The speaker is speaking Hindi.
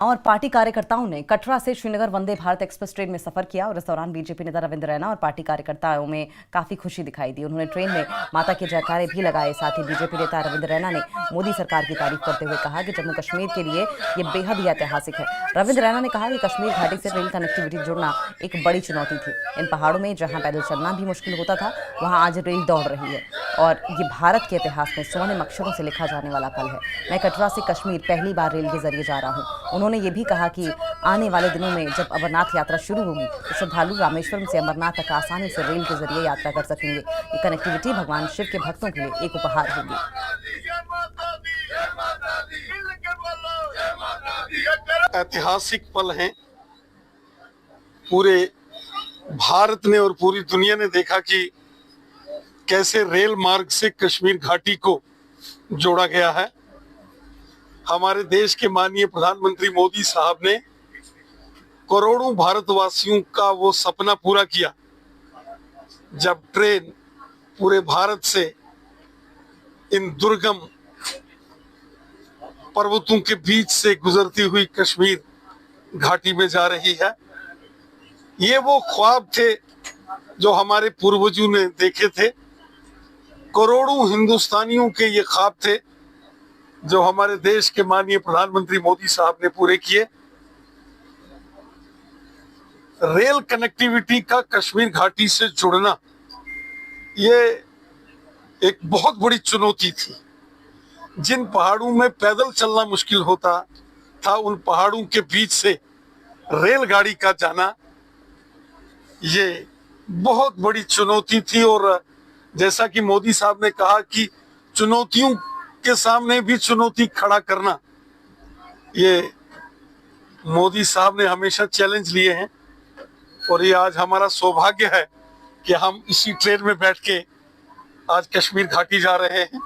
और पार्टी कार्यकर्ताओं ने कटरा से श्रीनगर वंदे भारत एक्सप्रेस ट्रेन में सफर किया और इस दौरान बीजेपी नेता रविंद्र रैना और पार्टी कार्यकर्ताओं में काफी खुशी दिखाई दी। उन्होंने ट्रेन में माता के जयकारे भी लगाए। साथ ही बीजेपी नेता रविंद्र रैना ने मोदी सरकार की तारीफ करते हुए कहा कि जम्मू कश्मीर के लिए ये बेहद ही ऐतिहासिक है। रविंद्र रैना ने कहा कि कश्मीर घाटी से रेल कनेक्टिविटी जुड़ना एक बड़ी चुनौती थी। इन पहाड़ों में जहां पैदल चलना भी मुश्किल होता था, वहां आज रेल दौड़ रही है और ये भारत के इतिहास में स्वर्णिम अक्षरों से लिखा जाने वाला पल है। मैं कटरा से कश्मीर पहली बार रेल के जरिए जा रहा हूँ। उन्होंने ये भी कहा कि आने वाले दिनों में जब अमरनाथ यात्रा शुरू होगी तो श्रद्धालु रामेश्वरम से अमरनाथ तक आसानी से रेल के जरिए यात्रा कर सकेंगे। ये कनेक्टिविटी भगवान शिव के भक्तों के लिए एक उपहार होगी। ऐतिहासिक पल हैं। पूरे भारत ने और पूरी दुनिया ने देखा कि कैसे रेल मार्ग से कश्मीर घाटी को जोड़ा गया है। हमारे देश के माननीय प्रधानमंत्री मोदी साहब ने करोड़ों भारतवासियों का वो सपना पूरा किया जब ट्रेन पूरे भारत से इन दुर्गम पर्वतों के बीच से गुजरती हुई कश्मीर घाटी में जा रही है। ये वो ख्वाब थे जो हमारे पूर्वजों ने देखे थे। करोड़ों हिंदुस्तानियों के ये ख्वाब थे जो हमारे देश के माननीय प्रधानमंत्री मोदी साहब ने पूरे किए। रेल कनेक्टिविटी का कश्मीर घाटी से जुड़ना ये एक बहुत बड़ी चुनौती थी। जिन पहाड़ों में पैदल चलना मुश्किल होता था, उन पहाड़ों के बीच से रेलगाड़ी का जाना ये बहुत बड़ी चुनौती थी। और जैसा कि मोदी साहब ने कहा कि चुनौतियों के सामने भी चुनौती खड़ा करना, ये मोदी साहब ने हमेशा चैलेंज लिए हैं। और ये आज हमारा सौभाग्य है कि हम इसी ट्रेन में बैठ के आज कश्मीर घाटी जा रहे हैं।